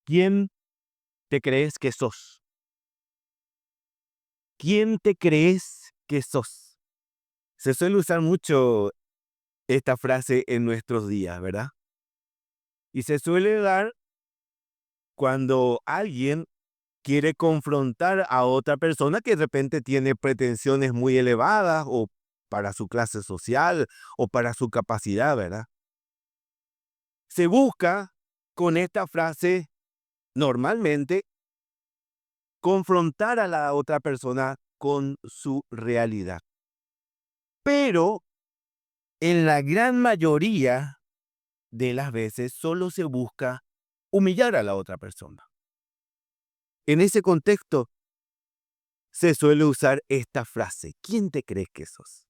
¿Quién te crees que sos? ¿Quién te crees que sos? Se suele usar mucho esta frase en nuestros días, ¿verdad? Y se suele dar cuando alguien quiere confrontar a otra persona que de repente tiene pretensiones muy elevadas o para su clase social o para su capacidad, ¿verdad? Se busca con esta frase normalmente confrontar a la otra persona con su realidad. Pero en la gran mayoría de las veces solo se busca humillar a la otra persona. En ese contexto se suele usar esta frase: ¿quién te crees que sos?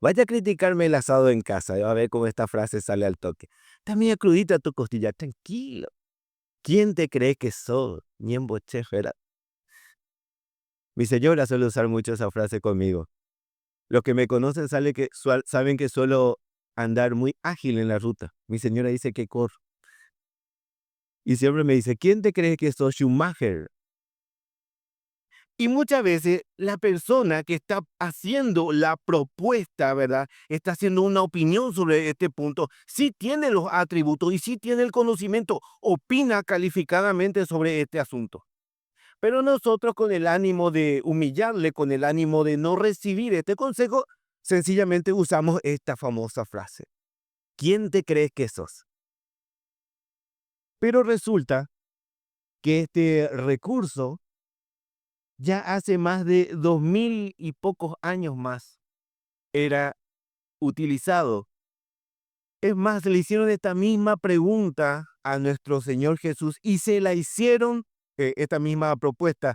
Vaya a criticarme el asado en casa, a ver cómo esta frase sale al toque. También crudita tu costilla, tranquilo. ¿Quién te crees que sos? Ñembo chef, ¿verdad? Mi señora suele usar mucho esa frase conmigo. Los que me conocen saben que suelo andar muy ágil en la ruta. Mi señora dice que corro. Y siempre me dice: ¿quién te crees que sos, Schumacher? Y muchas veces la persona que está haciendo la propuesta, ¿verdad? Está haciendo una opinión sobre este punto, sí tiene los atributos y sí tiene el conocimiento, opina calificadamente sobre este asunto. Pero nosotros, con el ánimo de humillarle, con el ánimo de no recibir este consejo, sencillamente usamos esta famosa frase: ¿quién te crees que sos? Pero resulta que este recurso ya hace más de 2000 y pocos años más era utilizado. Es más, le hicieron esta misma pregunta a nuestro Señor Jesús y se la hicieron, esta misma propuesta,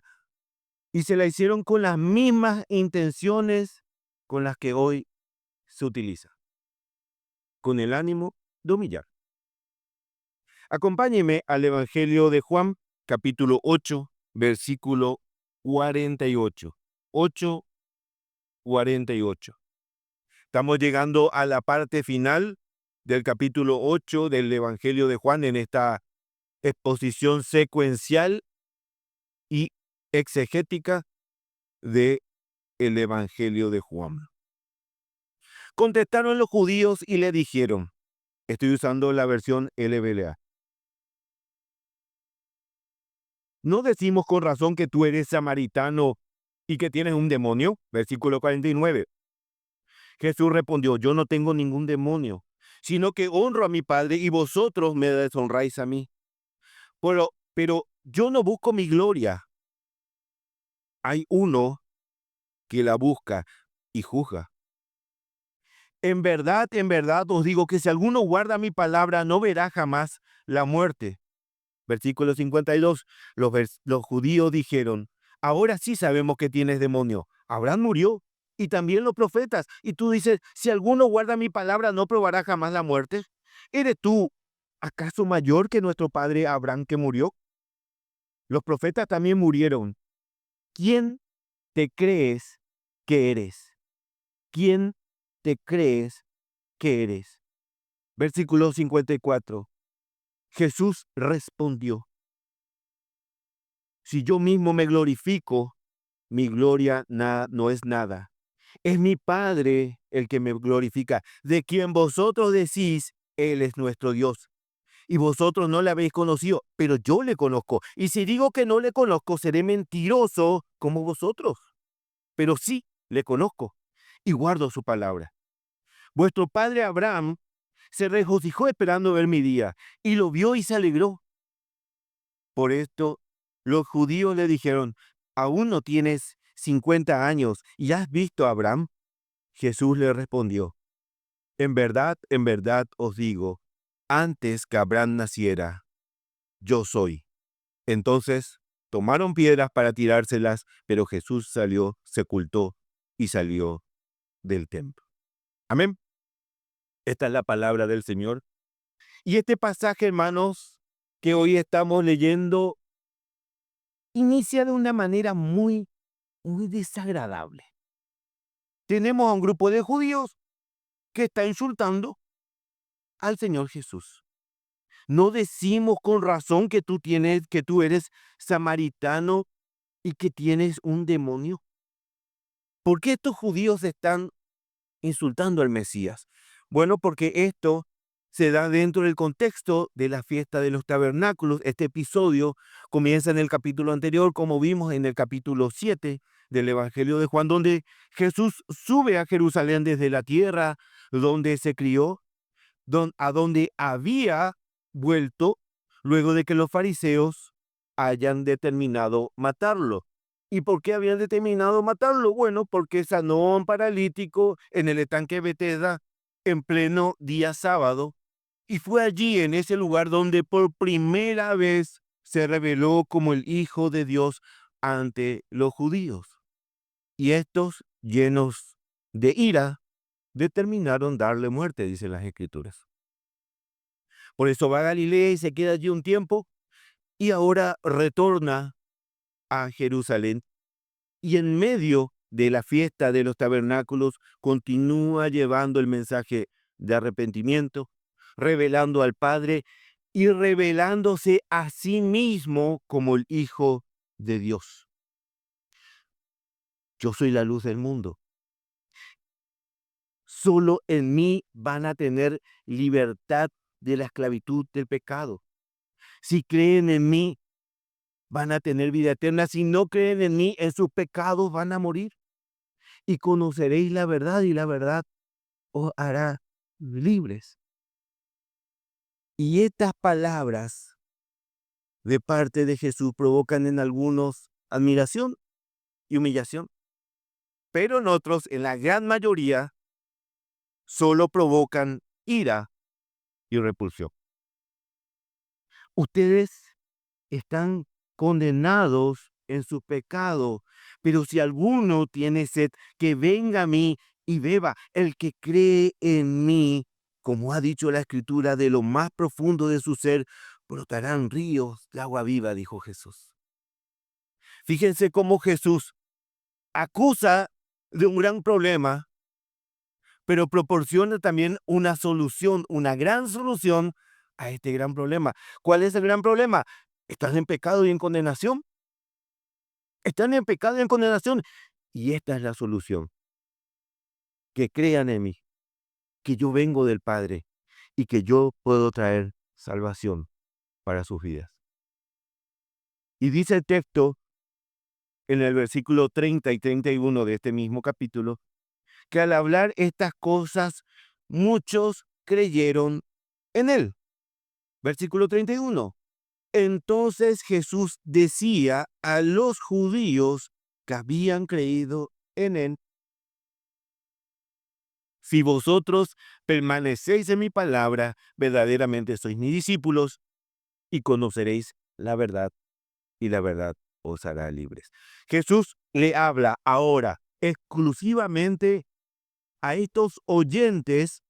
y se la hicieron con las mismas intenciones con las que hoy se utiliza, con el ánimo de humillar. Acompáñeme al Evangelio de Juan, capítulo 8, versículo 48. 8, 48. Estamos llegando a la parte final del capítulo 8 del Evangelio de Juan en esta exposición secuencial y exegética de el Evangelio de Juan. Contestaron los judíos y le dijeron, estoy usando la versión LBLA: ¿no decimos con razón que tú eres samaritano y que tienes un demonio? Versículo 49. Jesús respondió: yo no tengo ningún demonio, sino que honro a mi Padre y vosotros me deshonráis a mí. Pero yo no busco mi gloria. Hay uno que la busca y juzga. En verdad os digo que si alguno guarda mi palabra, no verá jamás la muerte. Versículo 52. Los judíos dijeron: ahora sí sabemos que tienes demonio. Abraham murió y también los profetas. Y tú dices: si alguno guarda mi palabra, no probará jamás la muerte. ¿Eres tú acaso mayor que nuestro padre Abraham, que murió? Los profetas también murieron. ¿Quién te crees que eres? ¿Quién te crees que eres? Versículo 54. Jesús respondió: si yo mismo me glorifico, mi gloria no es nada. Es mi Padre el que me glorifica, de quien vosotros decís, Él es nuestro Dios. Y vosotros no le habéis conocido, pero yo le conozco. Y si digo que no le conozco, seré mentiroso como vosotros. Pero sí le conozco y guardo su palabra. Vuestro padre Abraham se regocijó esperando ver mi día, y lo vio y se alegró. Por esto, los judíos le dijeron: ¿aún no tienes 50 años y has visto a Abraham? Jesús le respondió: en verdad os digo, antes que Abraham naciera, yo soy. Entonces tomaron piedras para tirárselas, pero Jesús salió, se ocultó y salió del templo. Amén. Esta es la palabra del Señor. Y este pasaje, hermanos, que hoy estamos leyendo, inicia de una manera muy desagradable. Tenemos a un grupo de judíos que está insultando al Señor Jesús. ¿No decimos con razón que tú eres samaritano y que tienes un demonio? ¿Por qué estos judíos están insultando al Mesías? Bueno, porque esto se da dentro del contexto de la fiesta de los tabernáculos. Este episodio comienza en el capítulo anterior, como vimos en el capítulo 7 del Evangelio de Juan, donde Jesús sube a Jerusalén desde la tierra donde se crió, a donde había vuelto luego de que los fariseos hayan determinado matarlo. ¿Y por qué habían determinado matarlo? Bueno, porque sanó a un paralítico en el estanque de Betesda en pleno día sábado. Y fue allí, en ese lugar, donde por primera vez se reveló como el Hijo de Dios ante los judíos. Y estos, llenos de ira, determinaron darle muerte, dicen las Escrituras. Por eso va a Galilea y se queda allí un tiempo y ahora retorna a Jerusalén. Y en medio de la fiesta de los tabernáculos continúa llevando el mensaje de arrepentimiento, revelando al Padre y revelándose a sí mismo como el Hijo de Dios. Yo soy la luz del mundo. Solo en mí van a tener libertad de la esclavitud del pecado. Si creen en mí, van a tener vida eterna. Si no creen en mí, en sus pecados van a morir. Y conoceréis la verdad y la verdad os hará libres. Y estas palabras de parte de Jesús provocan en algunos admiración y humillación, pero en otros, en la gran mayoría, solo provocan ira y repulsión. Ustedes están condenados en su pecado, pero si alguno tiene sed, que venga a mí y beba. El que cree en mí, como ha dicho la Escritura, de lo más profundo de su ser, brotarán ríos de agua viva, dijo Jesús. Fíjense cómo Jesús acusa de un gran problema, pero proporciona también una solución, una gran solución a este gran problema. ¿Cuál es el gran problema? Estás en pecado y en condenación. Están en pecado y en condenación. Y esta es la solución. Que crean en mí, que yo vengo del Padre y que yo puedo traer salvación para sus vidas. Y dice el texto en el versículo 30 y 31 de este mismo capítulo, que al hablar estas cosas, muchos creyeron en él. Versículo 31. Entonces Jesús decía a los judíos que habían creído en él: si vosotros permanecéis en mi palabra, verdaderamente sois mis discípulos y conoceréis la verdad, y la verdad os hará libres. Jesús le habla ahora exclusivamente a estos oyentes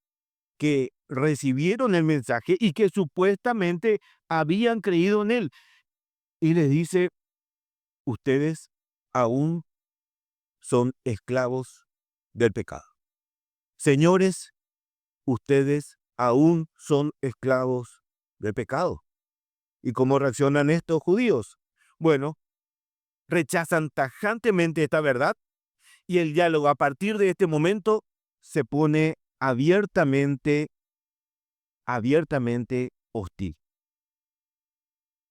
que recibieron el mensaje y que supuestamente habían creído en él. Y les dice: ustedes aún son esclavos del pecado. Señores, ustedes aún son esclavos del pecado. ¿Y cómo reaccionan estos judíos? Bueno, rechazan tajantemente esta verdad y el diálogo a partir de este momento se pone abiertamente hostil.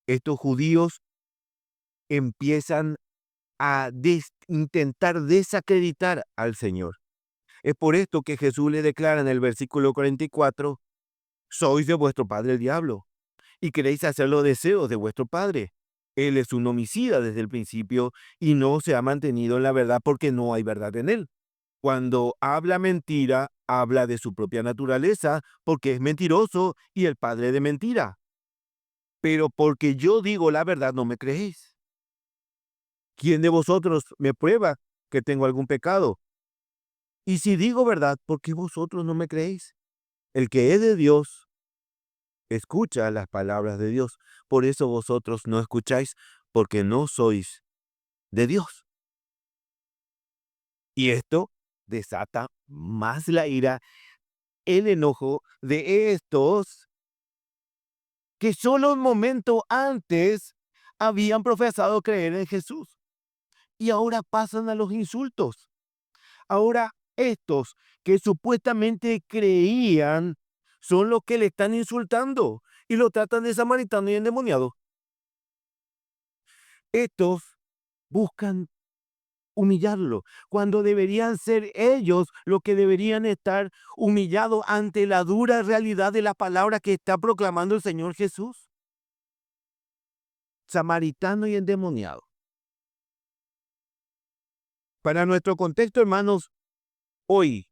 Estos judíos empiezan a intentar desacreditar al Señor. Es por esto que Jesús le declara en el versículo 44: sois de vuestro padre el diablo, y queréis hacer los deseos de vuestro padre. Él es un homicida desde el principio y no se ha mantenido en la verdad porque no hay verdad en él. Cuando habla mentira, habla de su propia naturaleza porque es mentiroso y el padre de mentira. Pero porque yo digo la verdad no me creéis. ¿Quién de vosotros me prueba que tengo algún pecado? Y si digo verdad, ¿por qué vosotros no me creéis? El que es de Dios escucha las palabras de Dios. Por eso vosotros no escucháis, porque no sois de Dios. Y esto desata más la ira, el enojo de estos que solo un momento antes habían profesado creer en Jesús. Y ahora pasan a los insultos. Ahora estos que supuestamente creían son los que le están insultando y lo tratan de samaritano y endemoniado. Estos buscan humillarlo, cuando deberían ser ellos los que deberían estar humillados ante la dura realidad de la palabra que está proclamando el Señor Jesús. Samaritano y endemoniado. Para nuestro contexto, hermanos, hoy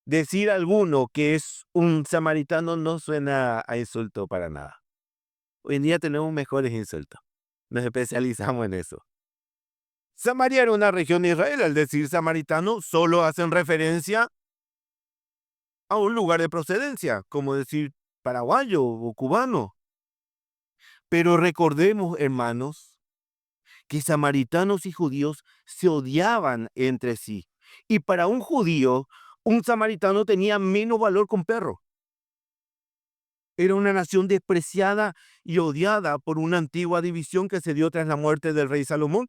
decir a alguno que es un samaritano no suena a insulto para nada. Hoy en día tenemos mejores insultos. Nos especializamos en eso. Samaria era una región de Israel. Al decir samaritano, solo hacen referencia a un lugar de procedencia, como decir paraguayo o cubano. Pero recordemos, hermanos, que samaritanos y judíos se odiaban entre sí. Y para un judío, un samaritano tenía menos valor que un perro. Era una nación despreciada y odiada por una antigua división que se dio tras la muerte del rey Salomón.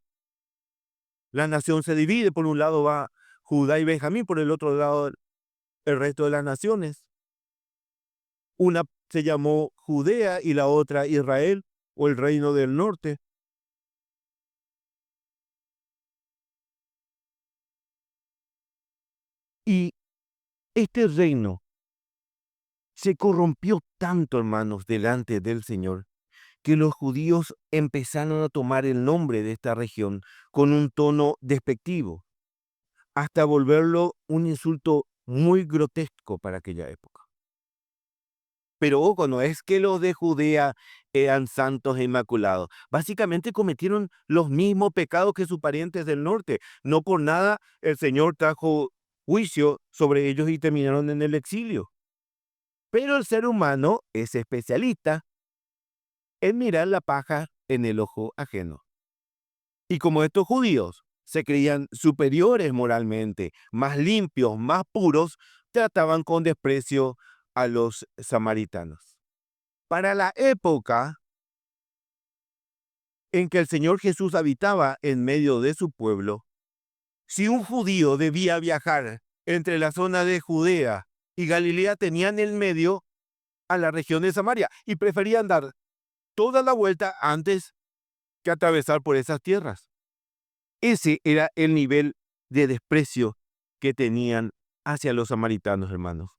La nación se divide, por un lado va Judá y Benjamín, por el otro lado el resto de las naciones. Una se llamó Judea y la otra Israel o el reino del norte. Y este reino se corrompió tanto, hermanos, delante del Señor, que los judíos empezaron a tomar el nombre de esta región con un tono despectivo, hasta volverlo un insulto muy grotesco para aquella época. Pero ojo, no es que los de Judea eran santos e inmaculados. Básicamente cometieron los mismos pecados que sus parientes del norte. No por nada el Señor trajo juicio sobre ellos y terminaron en el exilio. Pero el ser humano es especialista en mirar la paja en el ojo ajeno. Y como estos judíos se creían superiores moralmente, más limpios, más puros, trataban con desprecio a los samaritanos. Para la época en que el Señor Jesús habitaba en medio de su pueblo, si un judío debía viajar entre la zona de Judea y Galilea, tenían en medio a la región de Samaria y preferían dar toda la vuelta antes que atravesar por esas tierras. Ese era el nivel de desprecio que tenían hacia los samaritanos, hermanos.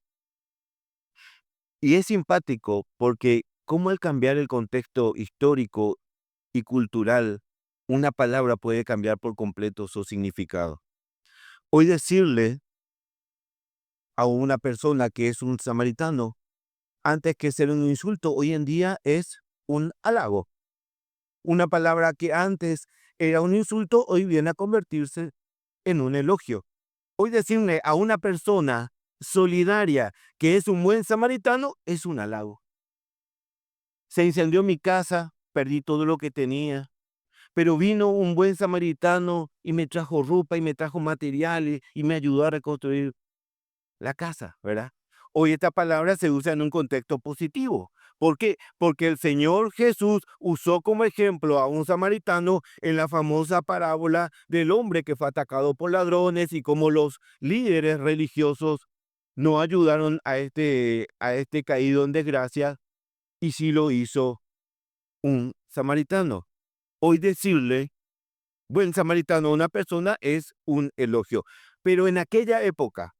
Y es simpático porque cómo al cambiar el contexto histórico y cultural, una palabra puede cambiar por completo su significado. Hoy decirle a una persona que es un samaritano, antes que ser un insulto, hoy en día es un halago. Una palabra que antes era un insulto, hoy viene a convertirse en un elogio. Hoy decirle a una persona solidaria que es un buen samaritano es un halago. Se incendió mi casa, perdí todo lo que tenía, pero vino un buen samaritano y me trajo ropa y me trajo materiales y me ayudó a reconstruir la casa, ¿verdad? Hoy esta palabra se usa en un contexto positivo. ¿Por qué? Porque el Señor Jesús usó como ejemplo a un samaritano en la famosa parábola del hombre que fue atacado por ladrones y cómo los líderes religiosos no ayudaron a este caído en desgracia, y sí lo hizo un samaritano. Hoy decirle buen samaritano a una persona es un elogio, pero en aquella época,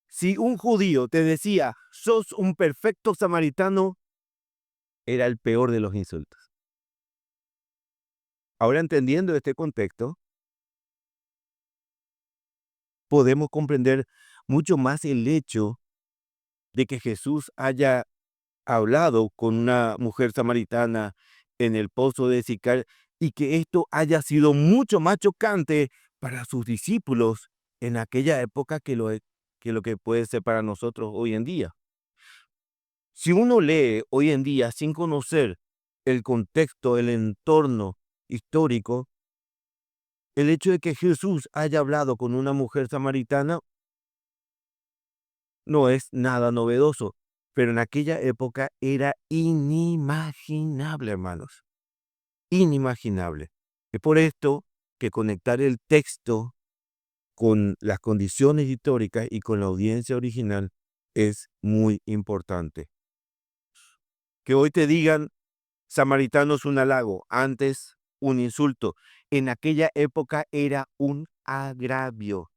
si un judío te decía, sos un perfecto samaritano, era el peor de los insultos. Ahora, entendiendo este contexto, podemos comprender mucho más el hecho de que Jesús haya hablado con una mujer samaritana en el pozo de Sicar y que esto haya sido mucho más chocante para sus discípulos en aquella época que lo que puede ser para nosotros hoy en día. Si uno lee hoy en día sin conocer el contexto, el entorno histórico, el hecho de que Jesús haya hablado con una mujer samaritana no es nada novedoso. Pero en aquella época era inimaginable, hermanos, inimaginable. Es por esto que conectar el texto con las condiciones históricas y con la audiencia original es muy importante. Que hoy te digan samaritano es un halago, antes un insulto. En aquella época era un agravio.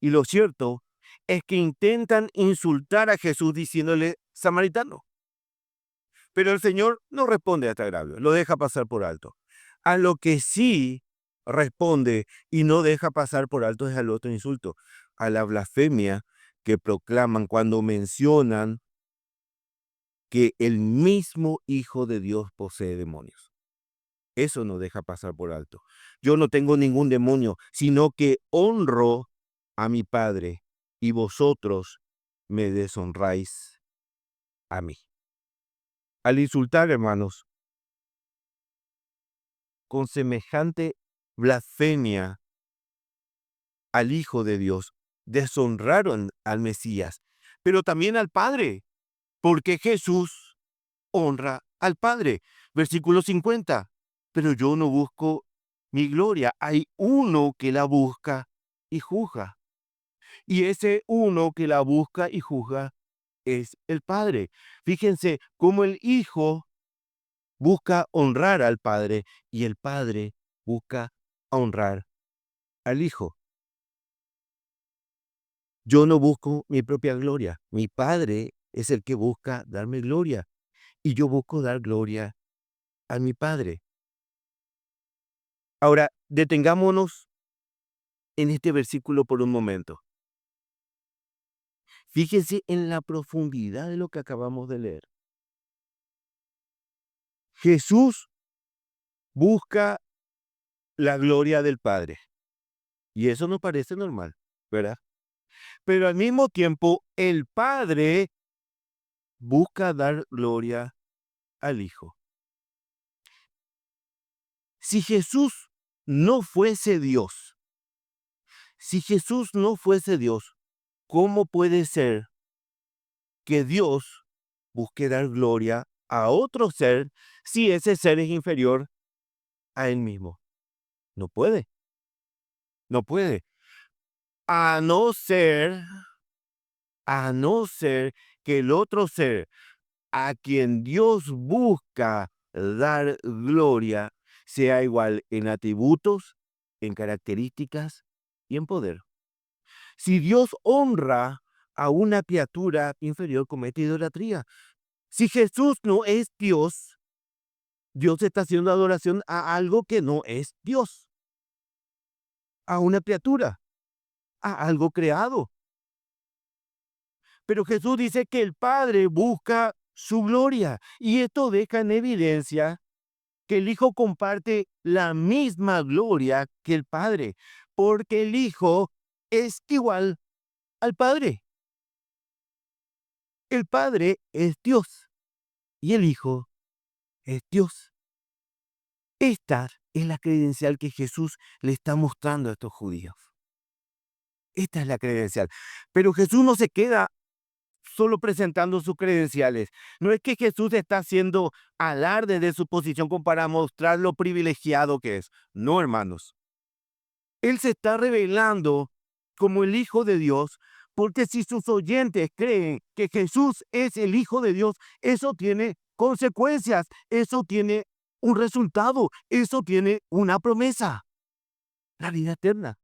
Y lo cierto es que intentan insultar a Jesús diciéndole samaritano. Pero el Señor no responde a este agravio, lo deja pasar por alto. A lo que sí responde y no deja pasar por alto es al otro insulto, a la blasfemia que proclaman cuando mencionan que el mismo Hijo de Dios posee demonios. Eso no deja pasar por alto. Yo no tengo ningún demonio, sino que honro a mi Padre y vosotros me deshonráis a mí. Al insultar, hermanos, con semejante blasfemia al Hijo de Dios, deshonraron al Mesías, pero también al Padre, porque Jesús honra al Padre. Versículo 50. Pero yo no busco mi gloria, hay uno que la busca y juzga. Y ese uno que la busca y juzga es el Padre. Fíjense cómo el Hijo busca honrar al Padre y el Padre busca honrar al Hijo. Yo no busco mi propia gloria. Mi Padre es el que busca darme gloria y yo busco dar gloria a mi Padre. Ahora, detengámonos en este versículo por un momento. Fíjense en la profundidad de lo que acabamos de leer. Jesús busca la gloria del Padre y eso nos parece normal, ¿verdad? Pero al mismo tiempo, el Padre busca dar gloria al Hijo. Si Jesús no fuese Dios, si Jesús no fuese Dios, ¿cómo puede ser que Dios busque dar gloria a otro ser si ese ser es inferior a él mismo? No puede, no puede. A no ser, a no ser que el otro ser a quien Dios busca dar gloria sea igual en atributos, en características y en poder. Si Dios honra a una criatura inferior, comete idolatría. Si Jesús no es Dios, Dios está haciendo adoración a algo que no es Dios, a una criatura, a algo creado. Pero Jesús dice que el Padre busca su gloria y esto deja en evidencia que el Hijo comparte la misma gloria que el Padre, porque el Hijo es igual al Padre. El Padre es Dios y el Hijo es Dios. Esta es la credencial que Jesús le está mostrando a estos judíos. Esta es la credencial. Pero Jesús no se queda solo presentando sus credenciales. No es que Jesús está haciendo alarde de su posición como para mostrar lo privilegiado que es. No, hermanos. Él se está revelando como el Hijo de Dios, porque si sus oyentes creen que Jesús es el Hijo de Dios, eso tiene consecuencias, eso tiene un resultado, eso tiene una promesa, la vida eterna.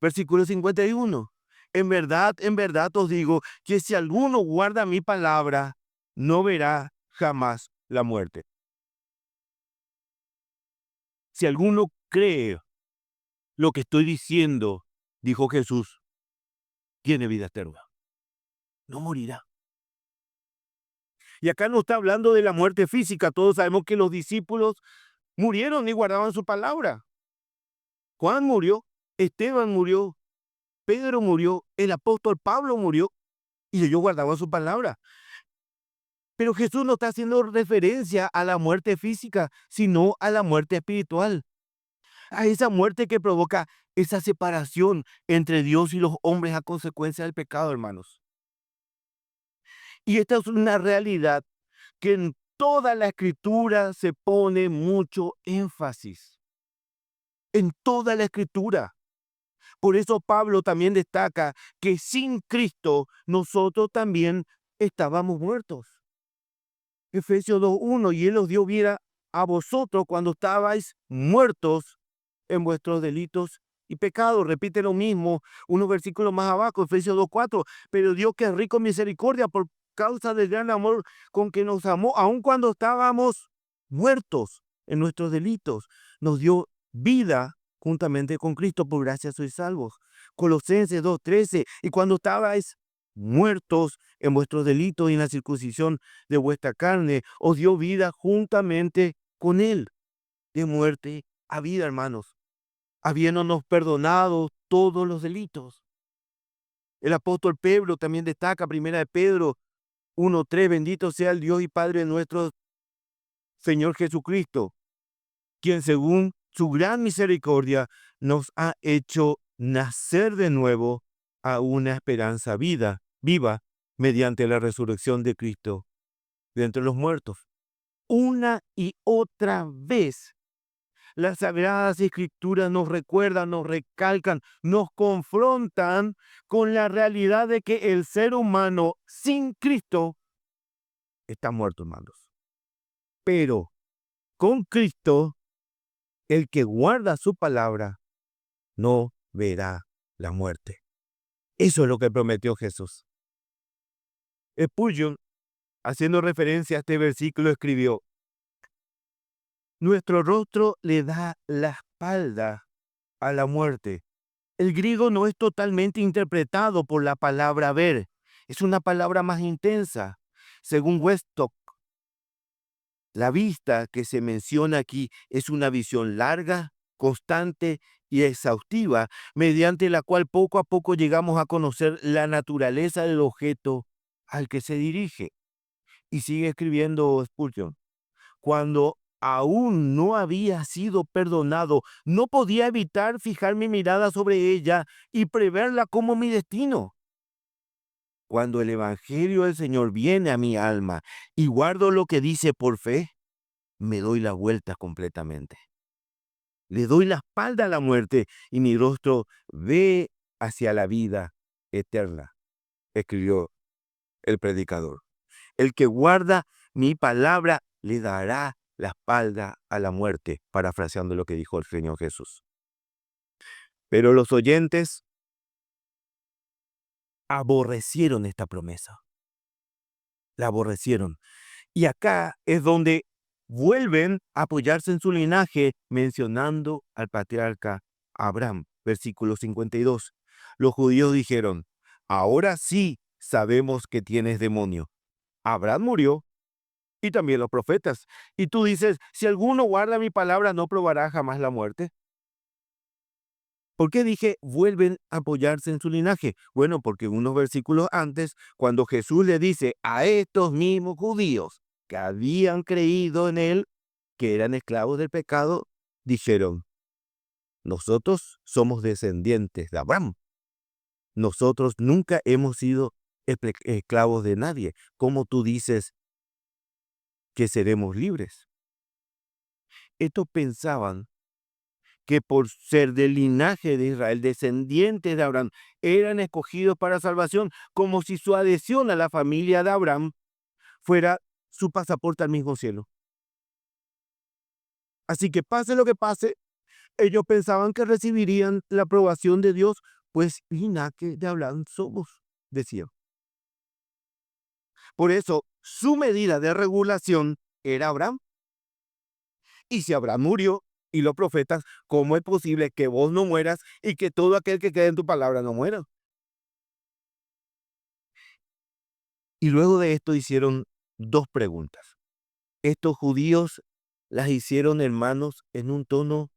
Versículo 51. En verdad os digo que si alguno guarda mi palabra, no verá jamás la muerte. Si alguno cree lo que estoy diciendo, dijo Jesús, tiene vida eterna. No morirá. Y acá no está hablando de la muerte física. Todos sabemos que los discípulos murieron y guardaban su palabra. Juan murió, Esteban murió, Pedro murió, el apóstol Pablo murió y ellos guardaban su palabra. Pero Jesús no está haciendo referencia a la muerte física, sino a la muerte espiritual. A esa muerte que provoca esa separación entre Dios y los hombres a consecuencia del pecado, hermanos. Y esta es una realidad que en toda la Escritura se pone mucho énfasis. En toda la Escritura. Por eso Pablo también destaca que sin Cristo nosotros también estábamos muertos. Efesios 2:1, y Él os dio vida a vosotros cuando estabais muertos en vuestros delitos y pecados. Repite lo mismo unos versículos más abajo, Efesios 2:4, pero Dios, que es rico en misericordia por causa del gran amor con que nos amó, aun cuando estábamos muertos en nuestros delitos, nos dio vida juntamente con Cristo, por gracia sois salvos. Colosenses 2:13, y cuando estabais muertos en vuestros delitos y en la circuncisión de vuestra carne, os dio vida juntamente con Él, de muerte a vida, hermanos, habiéndonos perdonado todos los delitos. El apóstol Pedro también destaca, primera de Pedro 1:3, bendito sea el Dios y Padre de nuestro Señor Jesucristo, quien según su gran misericordia nos ha hecho nacer de nuevo a una esperanza viva, mediante la resurrección de Cristo de entre los muertos. Una y otra vez, las Sagradas Escrituras nos recuerdan, nos recalcan, nos confrontan con la realidad de que el ser humano sin Cristo está muerto, hermanos. Pero con Cristo, el que guarda su palabra no verá la muerte. Eso es lo que prometió Jesús. Spurgeon, haciendo referencia a este versículo, escribió: nuestro rostro le da la espalda a la muerte. El griego no es totalmente interpretado por la palabra ver, es una palabra más intensa. Según Westcott, la vista que se menciona aquí es una visión larga, constante y exhaustiva, mediante la cual poco a poco llegamos a conocer la naturaleza del objeto al que se dirige. Y sigue escribiendo Spurgeon: cuando aún no había sido perdonado, no podía evitar fijar mi mirada sobre ella y preverla como mi destino. Cuando el Evangelio del Señor viene a mi alma y guardo lo que dice por fe, me doy la vuelta completamente. Le doy la espalda a la muerte y mi rostro ve hacia la vida eterna, escribió el predicador. El que guarda mi palabra le dará la espalda a la muerte, parafraseando lo que dijo el Señor Jesús. Pero los oyentes aborrecieron esta promesa. La aborrecieron. Y acá es donde vuelven a apoyarse en su linaje, mencionando al patriarca Abraham. Versículo 52. Los judíos dijeron: ahora sí sabemos que tienes demonio. Abraham murió, y también los profetas. Y tú dices: si alguno guarda mi palabra, no probará jamás la muerte. ¿Por qué dije vuelven a apoyarse en su linaje? Bueno, porque unos versículos antes, cuando Jesús le dice a estos mismos judíos que habían creído en él, que eran esclavos del pecado, dijeron: nosotros somos descendientes de Abraham. Nosotros nunca hemos sido esclavos de nadie. ¿Cómo tú dices que seremos libres? Estos pensaban que por ser del linaje de Israel, descendientes de Abraham, eran escogidos para salvación, como si su adhesión a la familia de Abraham fuera su pasaporte al mismo cielo. Así que pase lo que pase, ellos pensaban que recibirían la aprobación de Dios, pues linaje de Abraham somos, decían. Por eso, su medida de regulación era Abraham. Y si Abraham murió y los profetas, ¿cómo es posible que vos no mueras y que todo aquel que quede en tu palabra no muera? Y luego de esto hicieron dos preguntas. Estos judíos las hicieron, hermanos, en un tono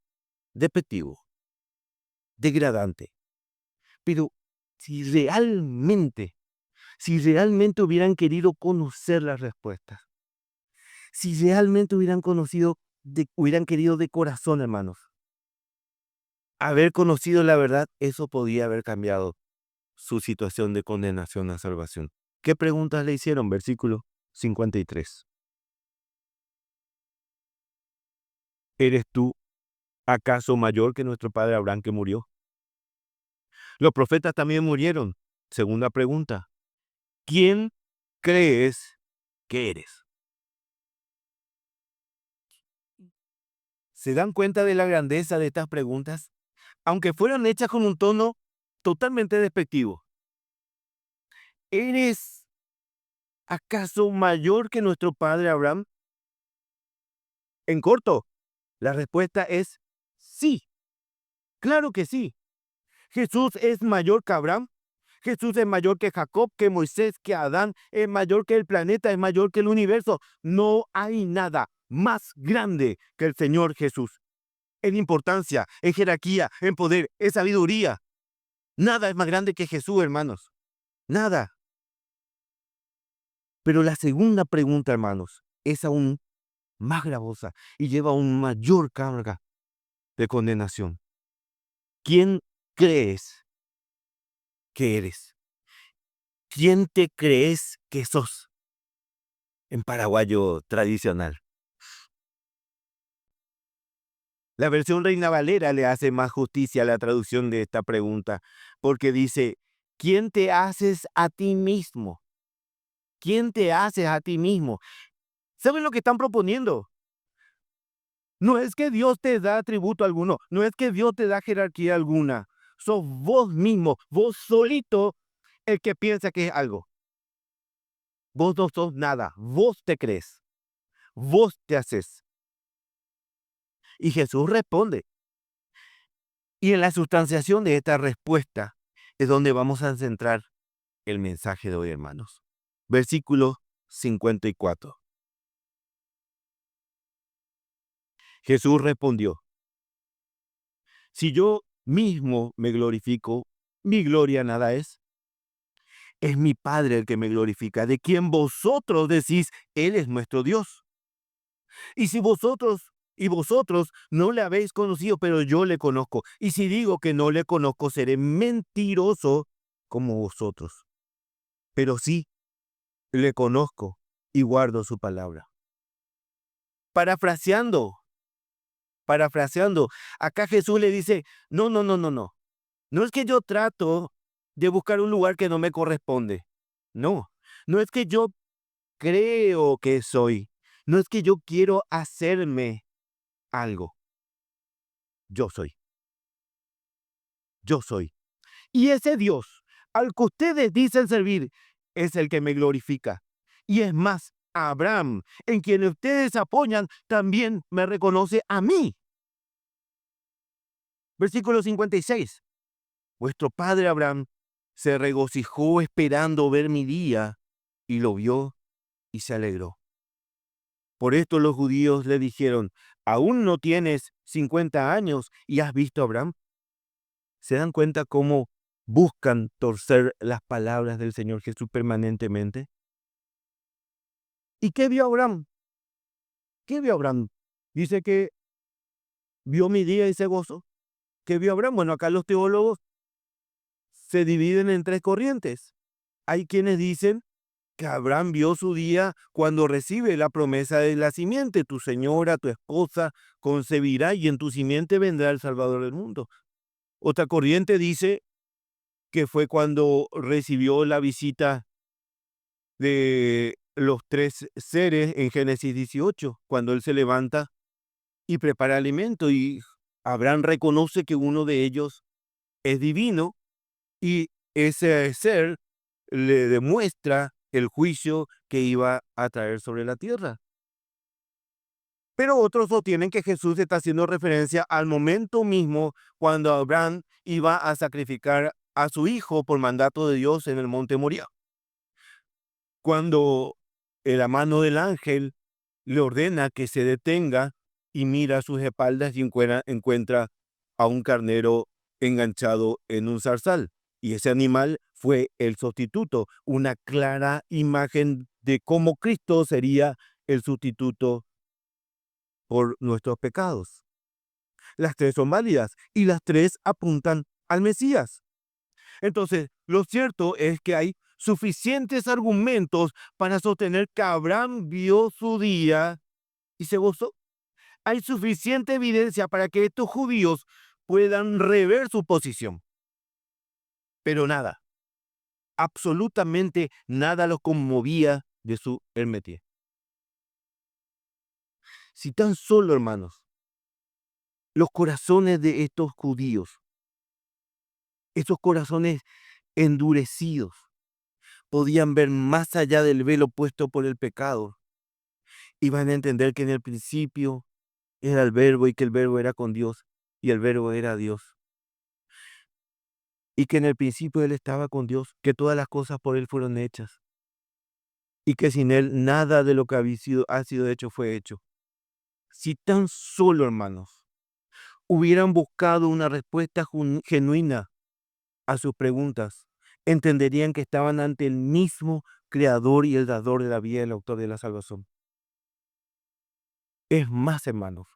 despectivo, degradante. Pero si realmente hubieran querido conocer las respuestas, si realmente hubieran querido de corazón, hermanos, haber conocido la verdad, eso podía haber cambiado su situación de condenación a salvación. ¿Qué preguntas le hicieron? Versículo 53. ¿Eres tú acaso mayor que nuestro padre Abraham que murió? Los profetas también murieron. Segunda pregunta. ¿Quién crees que eres? ¿Se dan cuenta de la grandeza de estas preguntas? Aunque fueron hechas con un tono totalmente despectivo. ¿Eres acaso mayor que nuestro padre Abraham? En corto, la respuesta es sí. Claro que sí. Jesús es mayor que Abraham. Jesús es mayor que Jacob, que Moisés, que Adán. Es mayor que el planeta, es mayor que el universo. No hay nada más grande que el Señor Jesús. En importancia, en jerarquía, en poder, en sabiduría. Nada es más grande que Jesús, hermanos. Nada. Pero la segunda pregunta, hermanos, es aún más gravosa y lleva aún mayor carga de condenación. ¿Quién crees que eres? ¿Quién te crees que sos? En paraguayo tradicional. La versión Reina Valera le hace más justicia a la traducción de esta pregunta, porque dice, ¿quién te haces a ti mismo? ¿Quién te haces a ti mismo? ¿Saben lo que están proponiendo? No es que Dios te da atributo alguno, no es que Dios te da jerarquía alguna. Sos vos mismo, vos solito, el que piensa que es algo. Vos no sos nada, vos te crees, vos te haces. Y Jesús responde. Y en la sustanciación de esta respuesta es donde vamos a centrar el mensaje de hoy, hermanos. Versículo 54. Jesús respondió, si yo mismo me glorifico, mi gloria nada es. Es mi Padre el que me glorifica, de quien vosotros decís, Él es nuestro Dios. Y si vosotros no le habéis conocido, pero yo le conozco. Y si digo que no le conozco, seré mentiroso como vosotros. Pero sí, le conozco y guardo su palabra. Parafraseando, acá Jesús le dice, no. No es que yo trato de buscar un lugar que no me corresponde. No, no es que yo creo que soy. No es que yo quiero hacerme algo. Yo soy. Yo soy. Y ese Dios al que ustedes dicen servir es el que me glorifica. Y es más, Abraham, en quien ustedes apoyan, también me reconoce a mí. Versículo 56. Vuestro padre Abraham se regocijó esperando ver mi día y lo vio y se alegró. Por esto los judíos le dijeron, ¿aún no tienes 50 años y has visto a Abraham? ¿Se dan cuenta cómo buscan torcer las palabras del Señor Jesús permanentemente? ¿Y qué vio Abraham? ¿Qué vio Abraham? Dice que vio mi día y se gozó. ¿Qué vio Abraham? Bueno, acá los teólogos se dividen en tres corrientes. Hay quienes dicen que Abraham vio su día cuando recibe la promesa de la simiente. Tu señora, tu esposa, concebirá y en tu simiente vendrá el Salvador del mundo. Otra corriente dice que fue cuando recibió la visita de los tres seres en Génesis 18, cuando él se levanta y prepara alimento y Abraham reconoce que uno de ellos es divino y ese ser le demuestra el juicio que iba a traer sobre la tierra. Pero otros sostienen que Jesús está haciendo referencia al momento mismo cuando Abraham iba a sacrificar a su hijo por mandato de Dios en el monte Moría. Cuando la mano del ángel le ordena que se detenga y mira a sus espaldas y encuentra a un carnero enganchado en un zarzal. Y ese animal fue el sustituto, una clara imagen de cómo Cristo sería el sustituto por nuestros pecados. Las tres son válidas y las tres apuntan al Mesías. Entonces, lo cierto es que hay suficientes argumentos para sostener que Abraham vio su día y se gozó. Hay suficiente evidencia para que estos judíos puedan rever su posición. Pero nada, absolutamente nada los conmovía de su hermetía. Si tan solo, hermanos, los corazones de estos judíos, esos corazones endurecidos, podían ver más allá del velo puesto por el pecado, iban a entender que en el principio era el verbo y que el verbo era con Dios y el verbo era Dios. Y que en el principio Él estaba con Dios, que todas las cosas por Él fueron hechas y que sin Él nada de lo que ha sido hecho fue hecho. Si tan solo, hermanos, hubieran buscado una respuesta genuina a sus preguntas, entenderían que estaban ante el mismo Creador y el Dador de la vida y el Autor de la salvación. Es más, hermanos,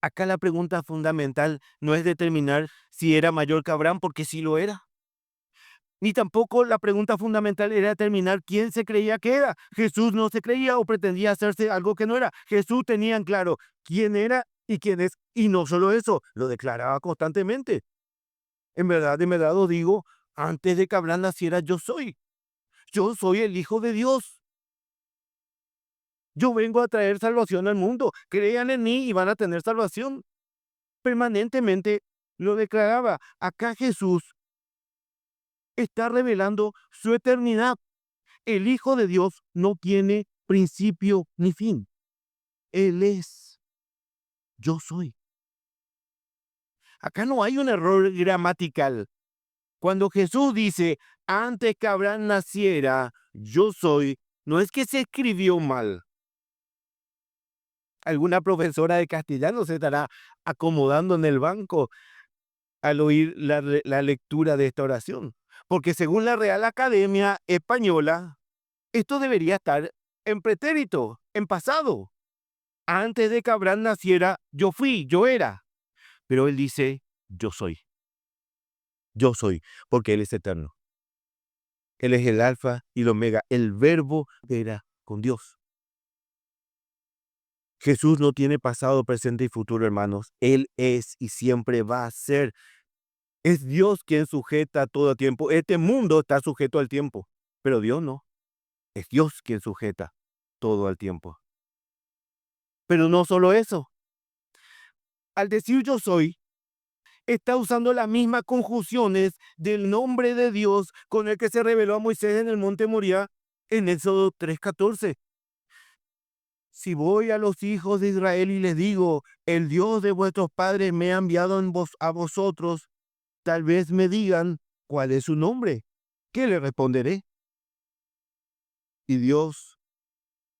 acá la pregunta fundamental no es determinar si era mayor que Abraham, porque sí lo era. Ni tampoco la pregunta fundamental era determinar quién se creía que era. Jesús no se creía o pretendía hacerse algo que no era. Jesús tenía en claro quién era y quién es. Y no solo eso, lo declaraba constantemente. En verdad os digo, antes de que Abraham naciera, yo soy. Yo soy el Hijo de Dios. Yo vengo a traer salvación al mundo. Crean en mí y van a tener salvación. Permanentemente lo declaraba. Acá Jesús está revelando su eternidad. El Hijo de Dios no tiene principio ni fin. Él es. Yo soy. Acá no hay un error gramatical. Cuando Jesús dice, antes que Abraham naciera, yo soy, no es que se escribió mal. Alguna profesora de castellano se estará acomodando en el banco al oír la lectura de esta oración. Porque según la Real Academia Española, esto debería estar en pretérito, en pasado. Antes de que Abraham naciera, yo fui, yo era. Pero él dice, yo soy. Yo soy, porque Él es eterno. Él es el alfa y el omega. El verbo era con Dios. Jesús no tiene pasado, presente y futuro, hermanos. Él es y siempre va a ser. Es Dios quien sujeta todo el tiempo. Este mundo está sujeto al tiempo, pero Dios no. Es Dios quien sujeta todo al tiempo. Pero no solo eso. Al decir yo soy, está usando las mismas conjunciones del nombre de Dios con el que se reveló a Moisés en el monte Moría en Éxodo 3:14. Si voy a los hijos de Israel y les digo, el Dios de vuestros padres me ha enviado a vosotros, tal vez me digan, ¿cuál es su nombre? ¿Qué le responderé? Y Dios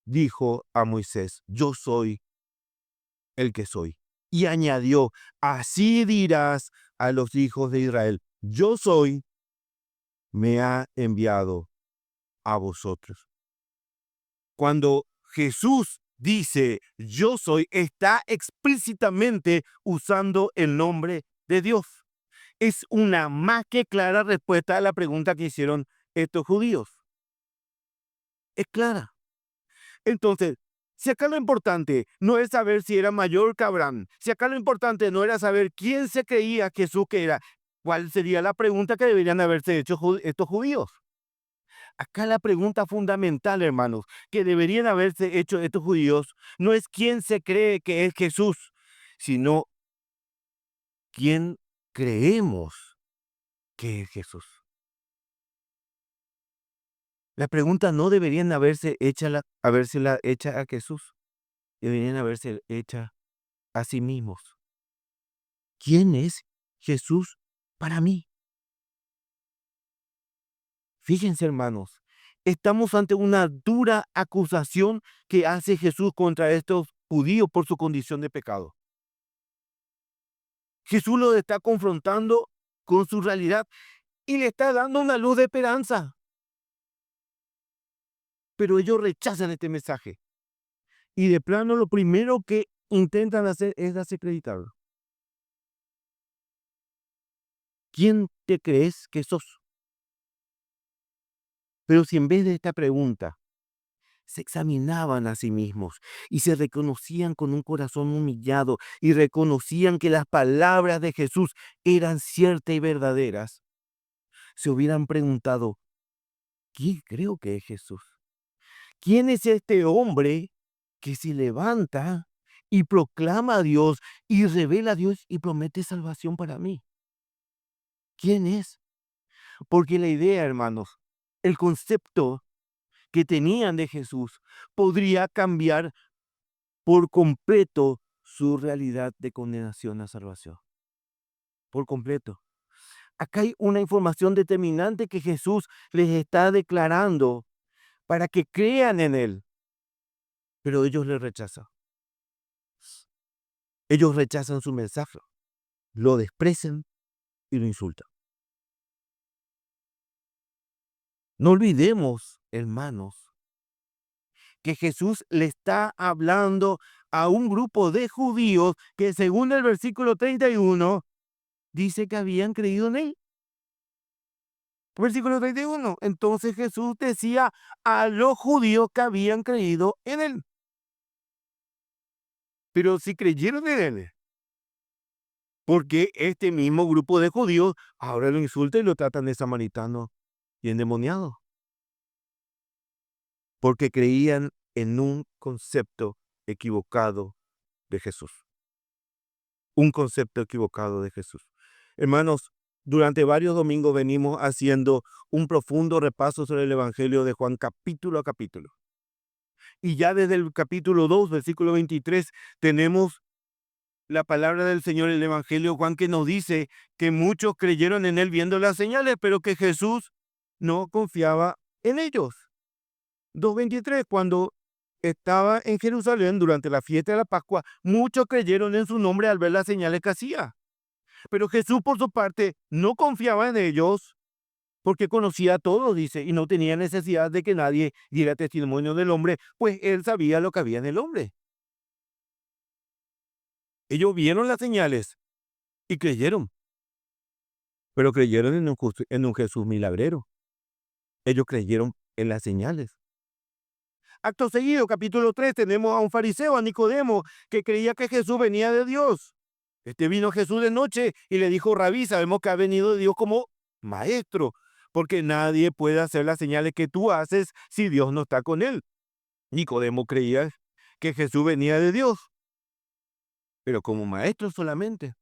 dijo a Moisés, yo soy el que soy. Y añadió, así dirás a los hijos de Israel, yo soy, me ha enviado a vosotros. Cuando Jesús dice yo soy, está explícitamente usando el nombre de Dios. Es una más que clara respuesta a la pregunta que hicieron estos judíos. Es clara. Entonces, si acá lo importante no es saber si era mayor que Abraham, si acá lo importante no era saber quién se creía Jesús que era, ¿cuál sería la pregunta que deberían haberse hecho estos judíos? Acá la pregunta fundamental, hermanos, que deberían haberse hecho estos judíos, no es quién se cree que es Jesús, sino quién creemos que es Jesús. La pregunta no deberían habérsela hecha a Jesús, deberían haberse hecha a sí mismos. ¿Quién es Jesús para mí? Fíjense, hermanos, estamos ante una dura acusación que hace Jesús contra estos judíos por su condición de pecado. Jesús los está confrontando con su realidad y le está dando una luz de esperanza. Pero ellos rechazan este mensaje. Y de plano lo primero que intentan hacer es desacreditarlo. ¿Quién te crees que sos? Pero si en vez de esta pregunta se examinaban a sí mismos y se reconocían con un corazón humillado y reconocían que las palabras de Jesús eran ciertas y verdaderas, se hubieran preguntado, ¿quién creo que es Jesús? ¿Quién es este hombre que se levanta y proclama a Dios y revela a Dios y promete salvación para mí? ¿Quién es? Porque la idea, hermanos, el concepto que tenían de Jesús podría cambiar por completo su realidad de condenación a salvación. Por completo. Acá hay una información determinante que Jesús les está declarando para que crean en Él, pero ellos le rechazan. Ellos rechazan su mensaje, lo desprecian y lo insultan. No olvidemos, hermanos, que Jesús le está hablando a un grupo de judíos que según el versículo 31 dice que habían creído en Él. Versículo 31. Entonces Jesús decía a los judíos que habían creído en Él. Pero si creyeron en Él, porque este mismo grupo de judíos ahora lo insulta y lo tratan de samaritano y endemoniado. Porque creían en un concepto equivocado de Jesús. Un concepto equivocado de Jesús. Hermanos, durante varios domingos venimos haciendo un profundo repaso sobre el Evangelio de Juan capítulo a capítulo. Y ya desde el capítulo 2, versículo 23, tenemos la palabra del Señor, el Evangelio Juan, que nos dice que muchos creyeron en Él viendo las señales, pero que Jesús no confiaba en ellos. 2:23, cuando estaba en Jerusalén durante la fiesta de la Pascua, muchos creyeron en su nombre al ver las señales que hacía. Pero Jesús, por su parte, no confiaba en ellos porque conocía a todos, dice, y no tenía necesidad de que nadie diera testimonio del hombre, pues él sabía lo que había en el hombre. Ellos vieron las señales y creyeron, pero creyeron en un Jesús milagrero. Ellos creyeron en las señales. Acto seguido, capítulo 3, tenemos a un fariseo, a Nicodemo, que creía que Jesús venía de Dios. Vino Jesús de noche y le dijo, Rabí, sabemos que ha venido de Dios como maestro, porque nadie puede hacer las señales que tú haces si Dios no está con él. Nicodemo creía que Jesús venía de Dios, pero como maestro solamente.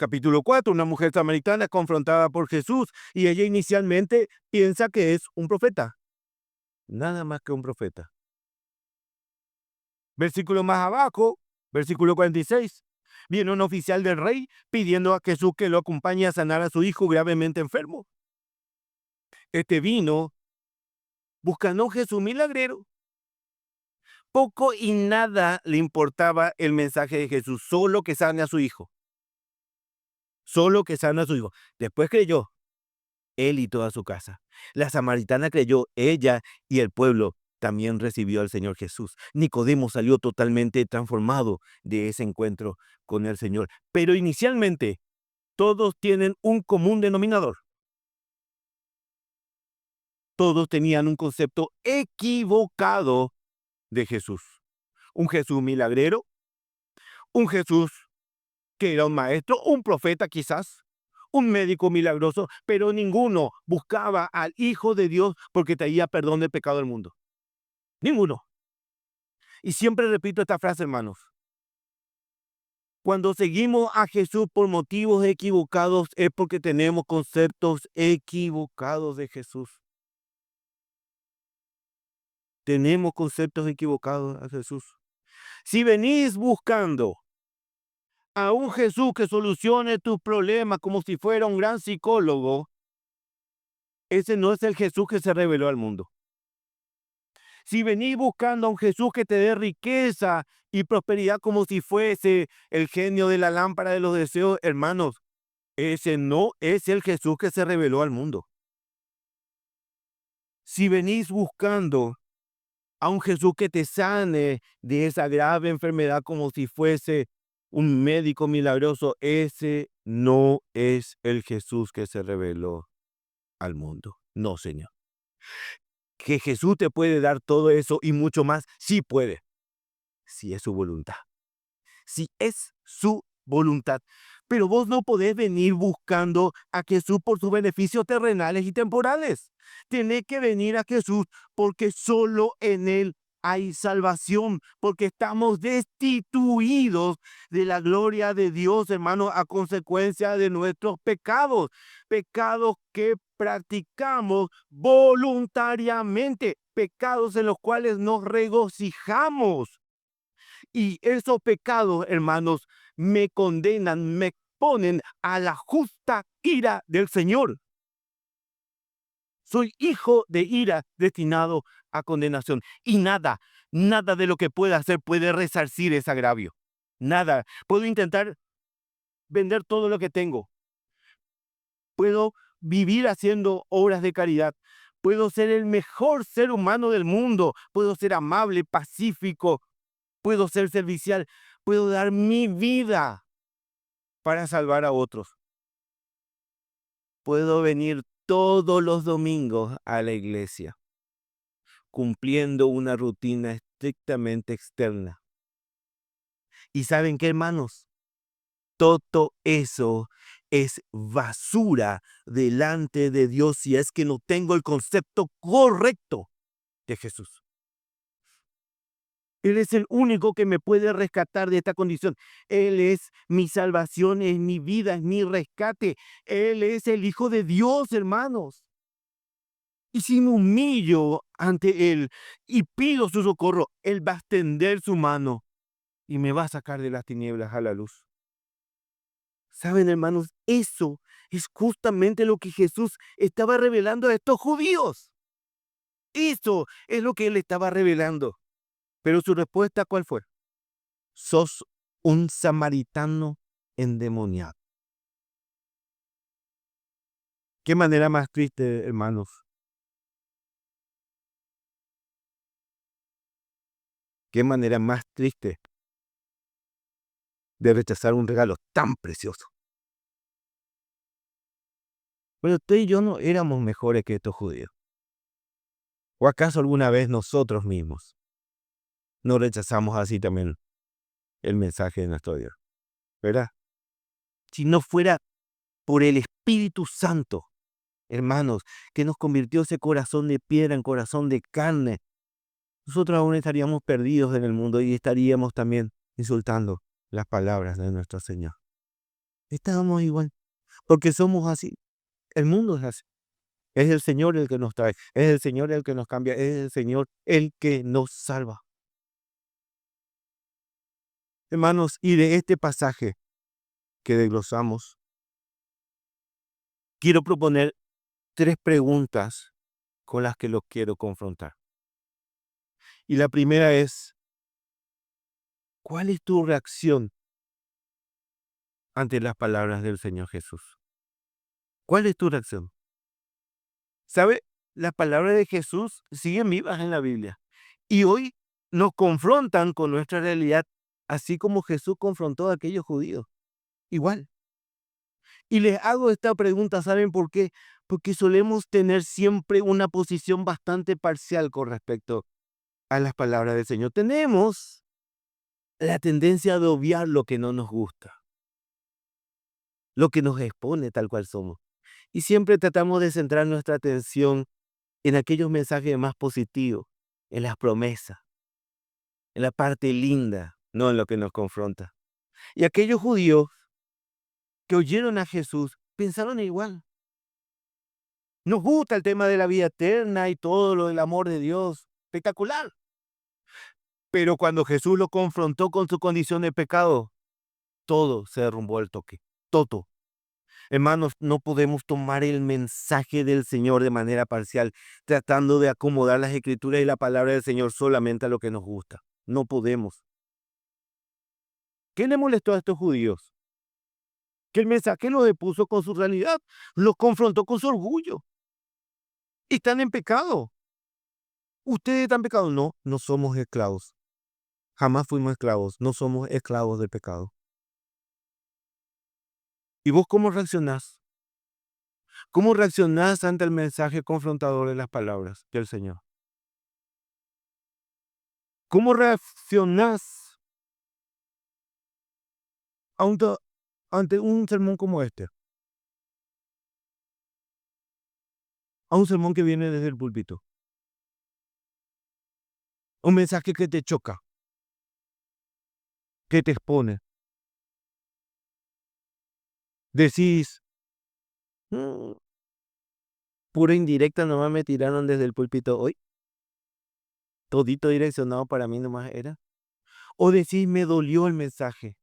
Capítulo 4, una mujer samaritana confrontada por Jesús y ella inicialmente piensa que es un profeta. Nada más que un profeta. Versículo más abajo, versículo 46. Viene un oficial del rey pidiendo a Jesús que lo acompañe a sanar a su hijo gravemente enfermo. Vino buscando a un Jesús milagrero. Poco y nada le importaba el mensaje de Jesús, solo que sane a su hijo. Solo que sane a su hijo. Después creyó él y toda su casa. La samaritana creyó, ella y el pueblo también recibió al Señor Jesús. Nicodemo salió totalmente transformado de ese encuentro con el Señor. Pero inicialmente, todos tienen un común denominador. Todos tenían un concepto equivocado de Jesús. Un Jesús milagrero, un Jesús que era un maestro, un profeta quizás, un médico milagroso, pero ninguno buscaba al Hijo de Dios porque traía perdón del pecado del mundo. Ninguno. Y siempre repito esta frase, hermanos. Cuando seguimos a Jesús por motivos equivocados es porque tenemos conceptos equivocados de Jesús. Tenemos conceptos equivocados de Jesús. Si venís buscando a un Jesús que solucione tus problemas como si fuera un gran psicólogo, ese no es el Jesús que se reveló al mundo. Si venís buscando a un Jesús que te dé riqueza y prosperidad como si fuese el genio de la lámpara de los deseos, hermanos, ese no es el Jesús que se reveló al mundo. Si venís buscando a un Jesús que te sane de esa grave enfermedad como si fuese un médico milagroso, ese no es el Jesús que se reveló al mundo. No, Señor. Que Jesús te puede dar todo eso y mucho más, sí puede, si es su voluntad. Si es su voluntad. Pero vos no podés venir buscando a Jesús por sus beneficios terrenales y temporales. Tenés que venir a Jesús porque solo en Él hay salvación, porque estamos destituidos de la gloria de Dios, hermano, a consecuencia de nuestros pecados. Pecados que practicamos voluntariamente, pecados en los cuales nos regocijamos. Y esos pecados, hermanos, me condenan, me ponen a la justa ira del Señor. Soy hijo de ira destinado a condenación. Y nada de lo que pueda hacer puede resarcir ese agravio. Nada. Puedo intentar vender todo lo que tengo. Puedo vivir haciendo obras de caridad. Puedo ser el mejor ser humano del mundo. Puedo ser amable, pacífico. Puedo ser servicial. Puedo dar mi vida para salvar a otros. Puedo venir todos los domingos a la iglesia, cumpliendo una rutina estrictamente externa. ¿Y saben qué, hermanos? Todo eso es basura delante de Dios si es que no tengo el concepto correcto de Jesús. Él es el único que me puede rescatar de esta condición. Él es mi salvación, es mi vida, es mi rescate. Él es el Hijo de Dios, hermanos. Y si me humillo ante Él y pido su socorro, Él va a extender su mano y me va a sacar de las tinieblas a la luz. ¿Saben, hermanos? Eso es justamente lo que Jesús estaba revelando a estos judíos. Eso es lo que Él estaba revelando. Pero su respuesta, ¿cuál fue? Sos un samaritano endemoniado. Qué manera más triste, hermanos. Qué manera más triste de rechazar un regalo tan precioso. Pero usted y yo no éramos mejores que estos judíos. ¿O acaso alguna vez nosotros mismos no rechazamos así también el mensaje de nuestro Dios? ¿Verdad? Si no fuera por el Espíritu Santo, hermanos, que nos convirtió ese corazón de piedra en corazón de carne, nosotros aún estaríamos perdidos en el mundo y estaríamos también insultando las palabras de nuestro Señor. Estábamos igual, porque somos así. El mundo es así. Es el Señor el que nos trae, es el Señor el que nos cambia, es el Señor el que nos salva. Hermanos, y de este pasaje que desglosamos, quiero proponer 3 preguntas con las que los quiero confrontar. Y la primera es, ¿cuál es tu reacción ante las palabras del Señor Jesús? ¿Cuál es tu reacción? ¿Sabe? Las palabras de Jesús siguen vivas en la Biblia. Y hoy nos confrontan con nuestra realidad, así como Jesús confrontó a aquellos judíos. Igual. Y les hago esta pregunta, ¿saben por qué? Porque solemos tener siempre una posición bastante parcial con respecto a las palabras del Señor. Tenemos la tendencia de obviar lo que no nos gusta, lo que nos expone tal cual somos. Y siempre tratamos de centrar nuestra atención en aquellos mensajes más positivos, en las promesas, en la parte linda, no en lo que nos confronta. Y aquellos judíos que oyeron a Jesús pensaron igual. Nos gusta el tema de la vida eterna y todo lo del amor de Dios. Espectacular. Pero cuando Jesús lo confrontó con su condición de pecado, todo se derrumbó al toque. Todo. Hermanos, no podemos tomar el mensaje del Señor de manera parcial, tratando de acomodar las escrituras y la palabra del Señor solamente a lo que nos gusta. No podemos. ¿Qué le molestó a estos judíos? Que el mensaje los depuso con su realidad, los confrontó con su orgullo. Están en pecado. ¿Ustedes están en pecado? No, no somos esclavos. Jamás fuimos esclavos, no somos esclavos del pecado. ¿Y vos cómo reaccionás? ¿Cómo reaccionás ante el mensaje confrontador de las palabras del Señor? ¿Cómo reaccionás ante, ante un sermón como este? A un sermón que viene desde el púlpito. Un mensaje que te choca, que te expone. Decís, "Mm, pura indirecta nomás me tiraron desde el púlpito hoy. Todito direccionado para mí nomás era". O decís, me dolió el mensaje,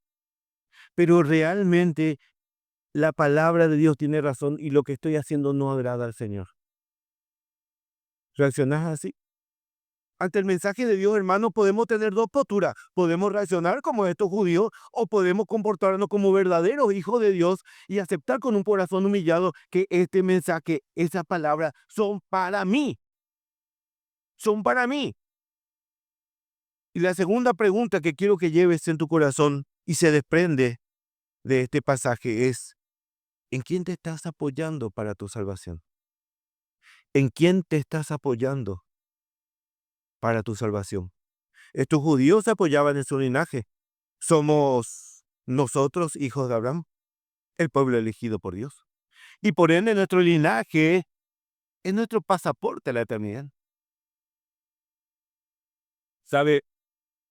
pero realmente la palabra de Dios tiene razón y lo que estoy haciendo no agrada al Señor. ¿Reaccionás así? Ante el mensaje de Dios, hermano, podemos tener dos posturas. Podemos reaccionar como estos judíos o podemos comportarnos como verdaderos hijos de Dios y aceptar con un corazón humillado que este mensaje, esas palabras son para mí. Son para mí. Y la segunda pregunta que quiero que lleves en tu corazón y se desprende de este pasaje es, ¿en quién te estás apoyando para tu salvación? ¿En quién te estás apoyando para tu salvación? Estos judíos se apoyaban en su linaje. Somos nosotros hijos de Abraham, el pueblo elegido por Dios. Y por ende nuestro linaje es nuestro pasaporte a la eternidad. ¿Sabe?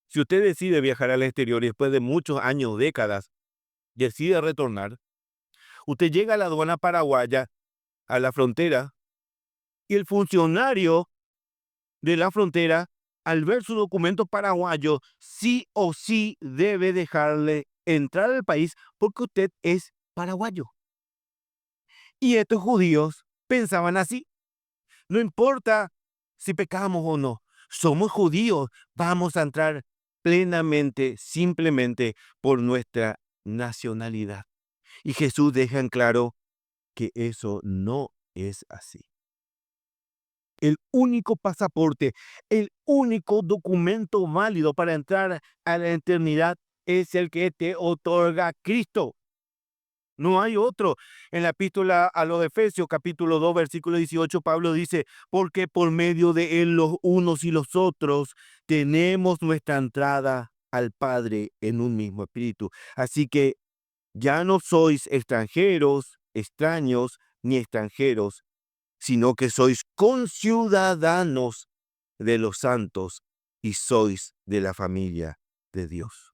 Si usted decide viajar al exterior y después de muchos años, décadas, decide retornar, usted llega a la aduana paraguaya, a la frontera, y el funcionario de la frontera, al ver su documento paraguayo, sí o sí debe dejarle entrar al país porque usted es paraguayo. Y estos judíos pensaban así. No importa si pecamos o no, somos judíos, vamos a entrar plenamente, simplemente por nuestra nacionalidad. Y Jesús deja en claro que eso no es así. El único pasaporte, el único documento válido para entrar a la eternidad es el que te otorga Cristo. No hay otro. En la epístola a los Efesios, capítulo 2, versículo 18, Pablo dice, porque por medio de él los unos y los otros tenemos nuestra entrada al Padre en un mismo espíritu. Así que ya no sois extranjeros, extraños ni extranjeros, sino que sois conciudadanos de los santos y sois de la familia de Dios.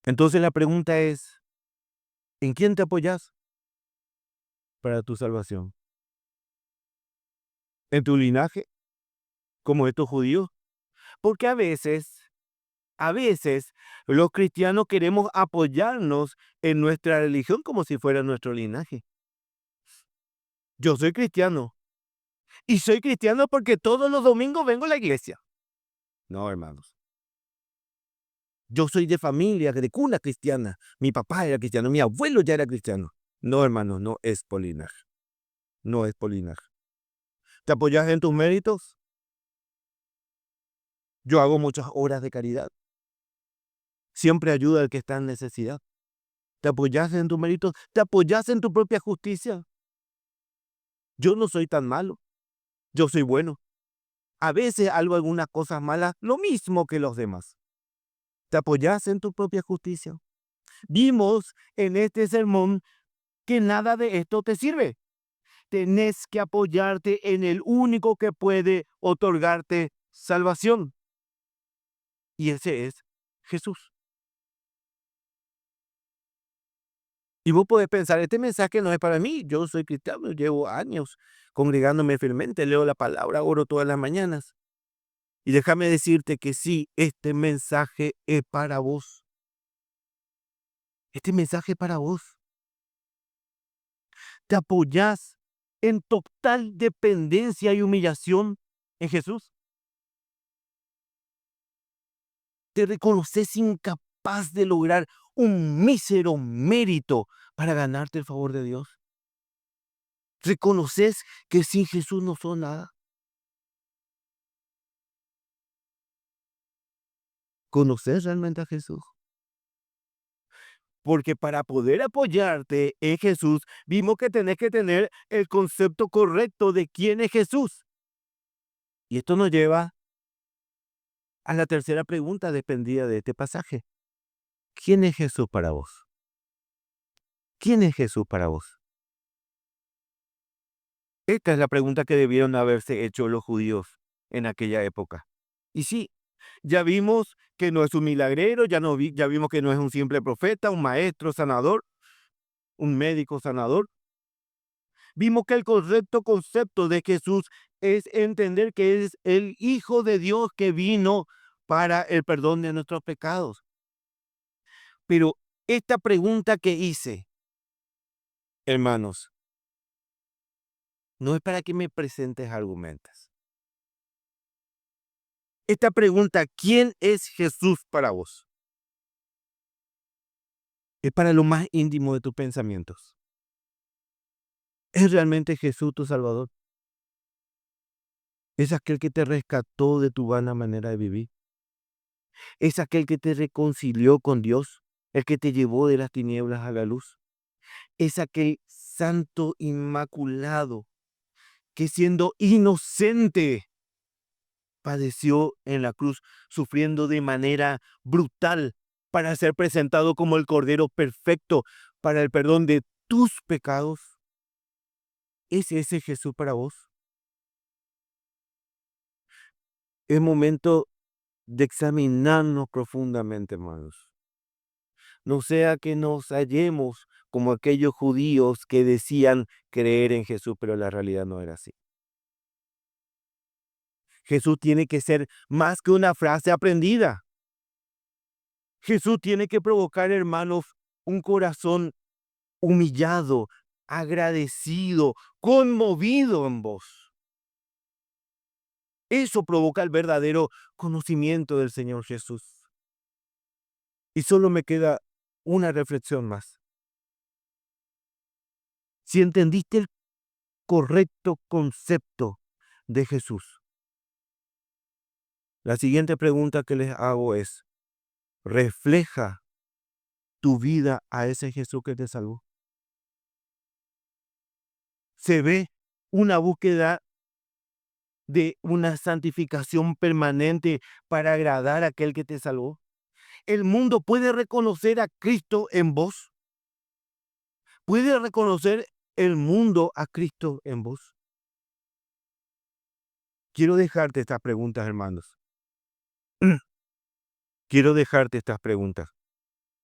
Entonces la pregunta es, ¿en quién te apoyas para tu salvación? ¿En tu linaje, como estos judíos? Porque a veces, los cristianos queremos apoyarnos en nuestra religión como si fuera nuestro linaje. Yo soy cristiano y soy cristiano porque todos los domingos vengo a la iglesia. No, hermanos. Yo soy de familia, de cuna cristiana. Mi papá era cristiano, mi abuelo ya era cristiano. No, hermano, no es por linaje. No es por linaje. ¿Te apoyas en tus méritos? Yo hago muchas obras de caridad. Siempre ayuda al que está en necesidad. ¿Te apoyas en tus méritos? ¿Te apoyas en tu propia justicia? Yo no soy tan malo. Yo soy bueno. A veces hago algunas cosas malas, lo mismo que los demás. ¿Te apoyas en tu propia justicia? Vimos en este sermón que nada de esto te sirve. Tenés que apoyarte en el único que puede otorgarte salvación. Y ese es Jesús. Y vos podés pensar, este mensaje no es para mí. Yo soy cristiano, llevo años congregándome fielmente, leo la palabra, oro todas las mañanas. Y déjame decirte que sí, este mensaje es para vos. Este mensaje es para vos. Te apoyás en total dependencia y humillación en Jesús. Te reconoces incapaz de lograr un mísero mérito para ganarte el favor de Dios. Reconoces que sin Jesús no sos nada. ¿Conoces realmente a Jesús? Porque para poder apoyarte en Jesús, vimos que tenés que tener el concepto correcto de quién es Jesús. Y esto nos lleva a la tercera pregunta dependida de este pasaje. ¿Quién es Jesús para vos? ¿Quién es Jesús para vos? Esta es la pregunta que debieron haberse hecho los judíos en aquella época. Y sí, ya vimos que no es un milagrero, ya vimos que no es un simple profeta, un maestro sanador, un médico sanador. Vimos que el correcto concepto de Jesús es entender que es el Hijo de Dios que vino para el perdón de nuestros pecados. Pero esta pregunta que hice, hermanos, no es para que me presentes argumentos. Esta pregunta, ¿quién es Jesús para vos? Es para lo más íntimo de tus pensamientos. ¿Es realmente Jesús tu Salvador? ¿Es aquel que te rescató de tu vana manera de vivir? ¿Es aquel que te reconcilió con Dios? ¿El que te llevó de las tinieblas a la luz? ¿Es aquel santo inmaculado que siendo inocente padeció en la cruz, sufriendo de manera brutal para ser presentado como el Cordero perfecto para el perdón de tus pecados? ¿Es ese Jesús para vos? Es momento de examinarnos profundamente, hermanos. No sea que nos hallemos como aquellos judíos que decían creer en Jesús, pero la realidad no era así. Jesús tiene que ser más que una frase aprendida. Jesús tiene que provocar, hermanos, un corazón humillado, agradecido, conmovido en vos. Eso provoca el verdadero conocimiento del Señor Jesús. Y solo me queda una reflexión más. Si entendiste el correcto concepto de Jesús, la siguiente pregunta que les hago es, ¿refleja tu vida a ese Jesús que te salvó? ¿Se ve una búsqueda de una santificación permanente para agradar a aquel que te salvó? ¿El mundo puede reconocer a Cristo en vos? ¿Puede reconocer el mundo a Cristo en vos? Quiero dejarte estas preguntas, hermanos. Quiero dejarte estas preguntas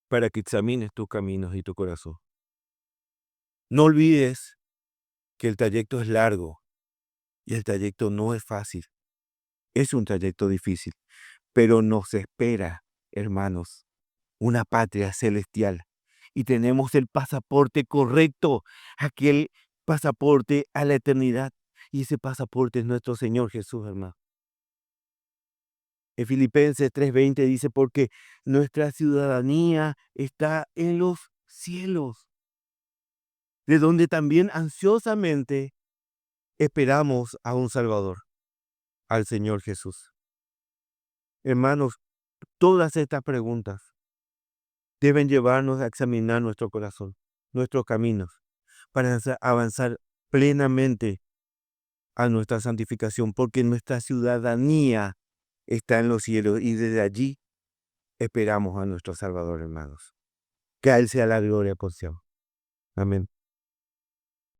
para que examines tus caminos y tu corazón. No olvides que el trayecto es largo y el trayecto no es fácil. Es un trayecto difícil, pero nos espera, hermanos, una patria celestial. Y tenemos el pasaporte correcto, aquel pasaporte a la eternidad. Y ese pasaporte es nuestro Señor Jesús, hermano. En Filipenses 3:20 dice, porque nuestra ciudadanía está en los cielos, de donde también ansiosamente esperamos a un Salvador, al Señor Jesús. Hermanos, todas estas preguntas deben llevarnos a examinar nuestro corazón, nuestros caminos, para avanzar plenamente a nuestra santificación, porque nuestra ciudadanía está en los cielos y desde allí esperamos a nuestro Salvador, hermanos. Que a Él sea la gloria por siempre. Amén.